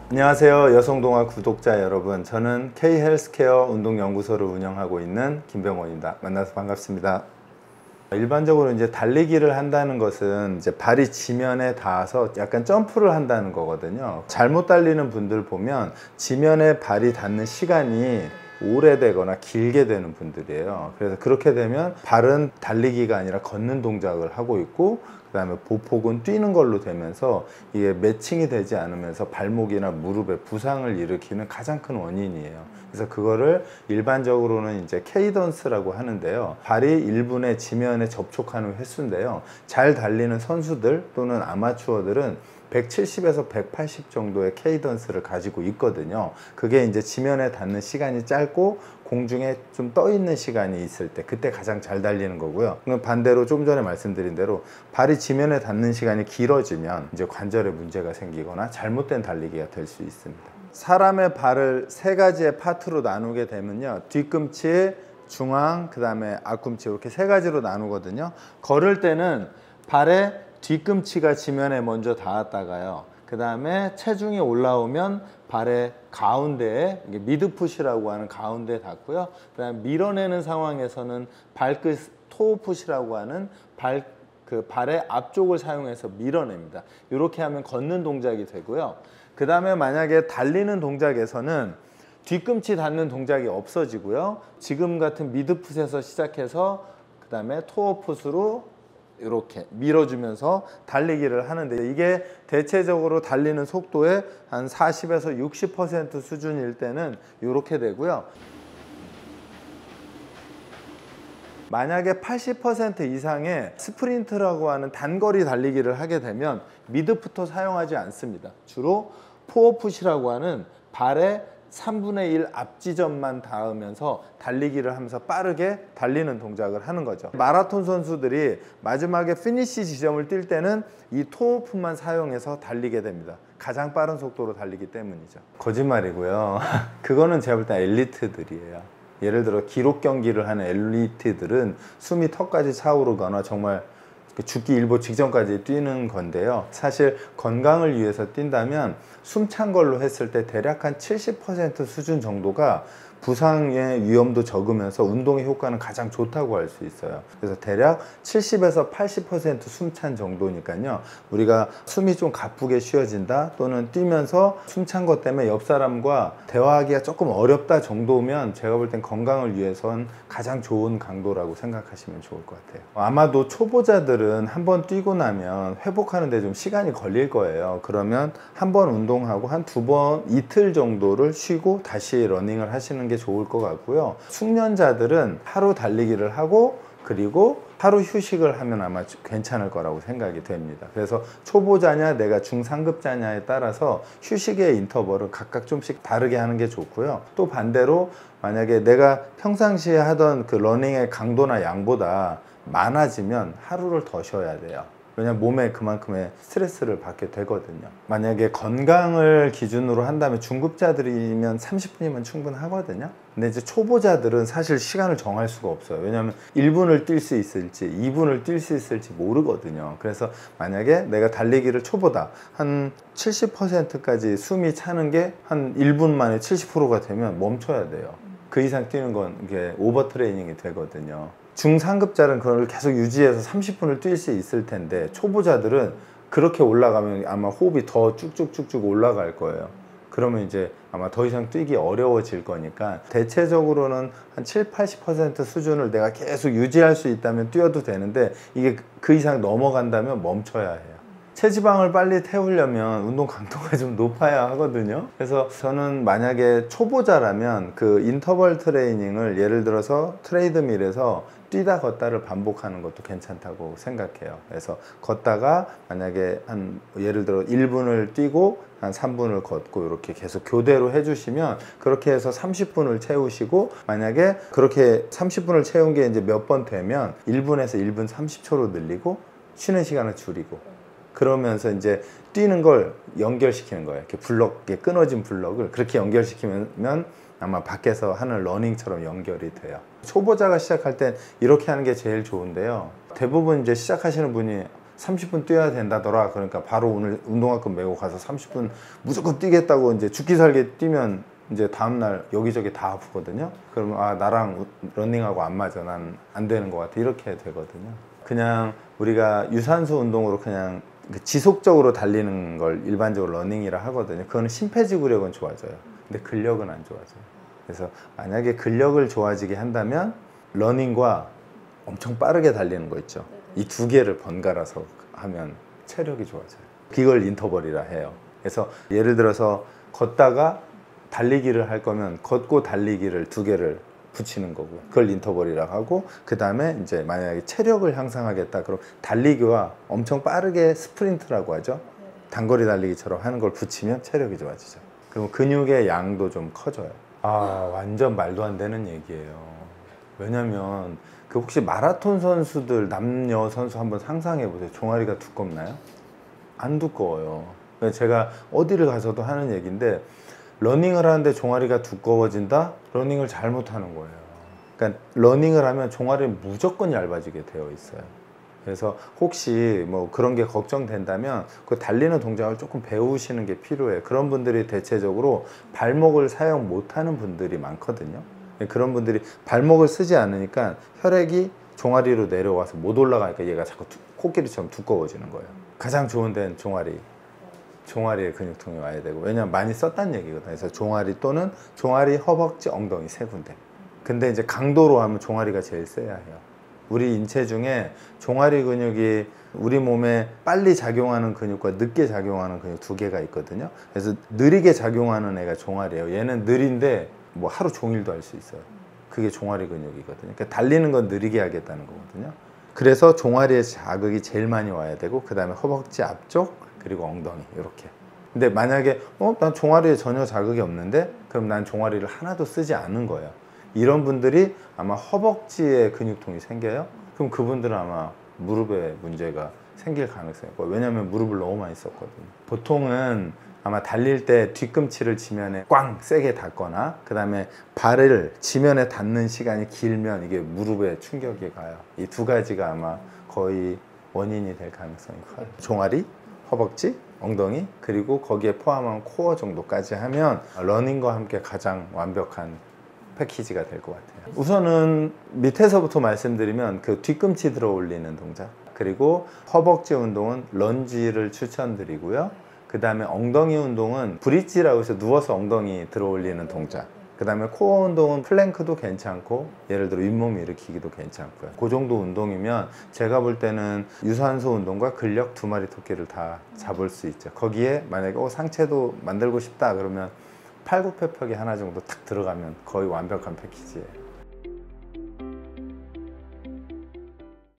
안녕하세요, 여성동화 구독자 여러분. 저는 K헬스케어 운동연구소를 운영하고 있는 김병원입니다. 만나서 반갑습니다. 일반적으로 이제 달리기를 한다는 것은 이제 발이 지면에 닿아서 약간 점프를 한다는 거거든요. 잘못 달리는 분들 보면 지면에 발이 닿는 시간이 오래되거나 길게 되는 분들이에요. 그래서 그렇게 되면 발은 달리기가 아니라 걷는 동작을 하고 있고, 그 다음에 보폭은 뛰는 걸로 되면서 이게 매칭이 되지 않으면서 발목이나 무릎에 부상을 일으키는 가장 큰 원인이에요. 그래서 그거를 일반적으로는 이제 케이던스라고 하는데요, 발이 1분에 지면에 접촉하는 횟수인데요, 잘 달리는 선수들 또는 아마추어들은 170에서 180 정도의 케이던스를 가지고 있거든요. 그게 이제 지면에 닿는 시간이 짧고 공중에 좀 떠 있는 시간이 있을 때, 그때 가장 잘 달리는 거고요. 반대로 좀 전에 말씀드린 대로 발이 지면에 닿는 시간이 길어지면 이제 관절에 문제가 생기거나 잘못된 달리기가 될 수 있습니다. 사람의 발을 세 가지의 파트로 나누게 되면요, 뒤꿈치, 중앙, 그 다음에 앞꿈치, 이렇게 세 가지로 나누거든요. 걸을 때는 발에 뒤꿈치가 지면에 먼저 닿았다가요, 그 다음에 체중이 올라오면 발의 가운데에, 미드풋이라고 하는 가운데에 닿고요, 그 다음에 밀어내는 상황에서는 발끝 토어풋이라고 하는 발의 앞쪽을 사용해서 밀어냅니다. 이렇게 하면 걷는 동작이 되고요. 그 다음에 만약에 달리는 동작에서는 뒤꿈치 닿는 동작이 없어지고요, 지금 같은 미드풋에서 시작해서 그 다음에 토어풋으로 이렇게 밀어주면서 달리기를 하는데, 이게 대체적으로 달리는 속도의 한 40에서 60% 수준일 때는 이렇게 되고요. 만약에 80% 이상의 스프린트라고 하는 단거리 달리기를 하게 되면 미드풋도 사용하지 않습니다. 주로 포어풋이라고 하는 발의 3분의 1 앞지점만 닿으면서 달리기를 하면서 빠르게 달리는 동작을 하는 거죠. 마라톤 선수들이 마지막에 피니시 지점을 뛸 때는 이 토어풋만 사용해서 달리게 됩니다. 가장 빠른 속도로 달리기 때문이죠. 거짓말이고요. 그거는 제가 볼 때 엘리트들이에요. 예를 들어 기록 경기를 하는 엘리트들은 숨이 턱까지 차오르거나 정말 죽기 일보 직전까지 뛰는 건데요, 사실 건강을 위해서 뛴다면 숨찬 걸로 했을 때 대략 한 70% 수준 정도가 부상의 위험도 적으면서 운동의 효과는 가장 좋다고 할 수 있어요. 그래서 대략 70에서 80% 숨찬 정도니까요, 우리가 숨이 좀 가쁘게 쉬어진다 또는 뛰면서 숨찬 것 때문에 옆 사람과 대화하기가 조금 어렵다 정도면 제가 볼 땐 건강을 위해선 가장 좋은 강도라고 생각하시면 좋을 것 같아요. 아마도 초보자들은 한번 뛰고 나면 회복하는 데 좀 시간이 걸릴 거예요. 그러면 한 번 운동하고 한 두 번, 이틀 정도를 쉬고 다시 러닝을 하시는 게 좋을 것 같고요. 숙련자들은 하루 달리기를 하고 그리고 하루 휴식을 하면 아마 괜찮을 거라고 생각이 됩니다. 그래서 초보자냐 내가 중상급자냐에 따라서 휴식의 인터벌을 각각 좀씩 다르게 하는 게 좋고요. 또 반대로 만약에 내가 평상시에 하던 그 러닝의 강도나 양보다 많아지면 하루를 더 쉬어야 돼요. 왜냐면 몸에 그만큼의 스트레스를 받게 되거든요. 만약에 건강을 기준으로 한다면 중급자들이면 30분이면 충분하거든요. 근데 이제 초보자들은 사실 시간을 정할 수가 없어요. 왜냐하면 1분을 뛸 수 있을지 2분을 뛸 수 있을지 모르거든요. 그래서 만약에 내가 달리기를 초보다 한 70%까지 숨이 차는 게 한 1분 만에 70%가 되면 멈춰야 돼요. 그 이상 뛰는 건 이게 오버 트레이닝이 되거든요. 중상급자는 그걸 계속 유지해서 30분을 뛸 수 있을 텐데, 초보자들은 그렇게 올라가면 아마 호흡이 더 쭉쭉쭉쭉 올라갈 거예요. 그러면 이제 아마 더 이상 뛰기 어려워질 거니까 대체적으로는 한 70~80% 수준을 내가 계속 유지할 수 있다면 뛰어도 되는데, 이게 그 이상 넘어간다면 멈춰야 해요. 체지방을 빨리 태우려면 운동 강도가 좀 높아야 하거든요. 그래서 저는 만약에 초보자라면 그 인터벌 트레이닝을 예를 들어서 트레이드밀에서 뛰다 걷다를 반복하는 것도 괜찮다고 생각해요. 그래서 걷다가 만약에 한 예를 들어 1분을 뛰고 한 3분을 걷고 이렇게 계속 교대로 해주시면, 그렇게 해서 30분을 채우시고, 만약에 그렇게 30분을 채운 게 이제 몇 번 되면 1분에서 1분 30초로 늘리고 쉬는 시간을 줄이고, 그러면서 이제 뛰는 걸 연결시키는 거예요. 이렇게 끊어진 블럭을 그렇게 연결시키면 아마 밖에서 하는 러닝처럼 연결이 돼요. 초보자가 시작할 땐 이렇게 하는 게 제일 좋은데요, 대부분 이제 시작하시는 분이 30분 뛰어야 된다더라. 그러니까 바로 오늘 운동화끈 메고 가서 30분 무조건 뛰겠다고 이제 죽기 살기 뛰면 이제 다음날 여기저기 다 아프거든요. 그러면 아, 나랑 러닝하고 안 맞아. 난 안 되는 것 같아. 이렇게 되거든요. 그냥 우리가 유산소 운동으로 그냥 지속적으로 달리는 걸 일반적으로 러닝이라 하거든요. 그거는 심폐지구력은 좋아져요. 근데 근력은 안 좋아져요. 그래서 만약에 근력을 좋아지게 한다면 러닝과 엄청 빠르게 달리는 거 있죠. 이 두 개를 번갈아서 하면 체력이 좋아져요. 그걸 인터벌이라 해요. 그래서 예를 들어서 걷다가 달리기를 할 거면 걷고 달리기를 두 개를 붙이는 거고, 그걸 인터벌이라고 하고, 그 다음에 이제 만약에 체력을 향상하겠다 그럼 달리기와 엄청 빠르게 스프린트라고 하죠. 단거리 달리기처럼 하는 걸 붙이면 체력이 좋아지죠. 그리고 근육의 양도 좀 커져요. 아, 완전 말도 안 되는 얘기예요. 왜냐면 그 혹시 마라톤 선수들, 남녀 선수 한번 상상해 보세요. 종아리가 두껍나요? 안 두꺼워요. 제가 어디를 가서도 하는 얘기인데, 러닝을 하는데 종아리가 두꺼워진다? 러닝을 잘못하는 거예요. 그러니까 러닝을 하면 종아리는 무조건 얇아지게 되어 있어요. 그래서 혹시 뭐 그런 게 걱정된다면 그 달리는 동작을 조금 배우시는 게 필요해요. 그런 분들이 대체적으로 발목을 사용 못하는 분들이 많거든요. 그런 분들이 발목을 쓰지 않으니까 혈액이 종아리로 내려와서 못 올라가니까 얘가 자꾸 코끼리처럼 두꺼워지는 거예요. 가장 좋은 데는 종아리에 근육통이 와야 되고, 왜냐면 많이 썼다는 얘기거든요. 그래서 종아리 또는 종아리, 허벅지, 엉덩이 세 군데. 근데 이제 강도로 하면 종아리가 제일 세야 해요. 우리 인체 중에 종아리 근육이 우리 몸에 빨리 작용하는 근육과 늦게 작용하는 근육 두 개가 있거든요. 그래서 느리게 작용하는 애가 종아리예요. 얘는 느린데 뭐 하루 종일도 할 수 있어요. 그게 종아리 근육이거든요. 그러니까 달리는 건 느리게 하겠다는 거거든요. 그래서 종아리에 자극이 제일 많이 와야 되고, 그 다음에 허벅지 앞쪽, 그리고 엉덩이, 이렇게. 근데 만약에 난 종아리에 전혀 자극이 없는데, 그럼 난 종아리를 하나도 쓰지 않은 거예요. 이런 분들이 아마 허벅지에 근육통이 생겨요. 그럼 그분들은 아마 무릎에 문제가 생길 가능성이 있고, 왜냐하면 무릎을 너무 많이 썼거든요. 보통은 아마 달릴 때 뒤꿈치를 지면에 꽝 세게 닿거나, 그 다음에 발을 지면에 닿는 시간이 길면 이게 무릎에 충격이 가요. 이 두 가지가 아마 거의 원인이 될 가능성이 커요. 종아리, 허벅지, 엉덩이, 그리고 거기에 포함한 코어 정도까지 하면 러닝과 함께 가장 완벽한 패키지가 될 것 같아요. 우선은 밑에서부터 말씀드리면 그 뒤꿈치 들어 올리는 동작, 그리고 허벅지 운동은 런지를 추천드리고요. 그 다음에 엉덩이 운동은 브릿지라고 해서 누워서 엉덩이 들어 올리는 동작, 그 다음에 코어 운동은 플랭크도 괜찮고, 예를 들어 윗몸 일으키기도 괜찮고요. 그 정도 운동이면 제가 볼 때는 유산소 운동과 근력 두 마리 토끼를 다 잡을 수 있죠. 거기에 만약에 상체도 만들고 싶다 그러면 팔굽혀펴기 하나 정도 탁 들어가면 거의 완벽한 패키지예요.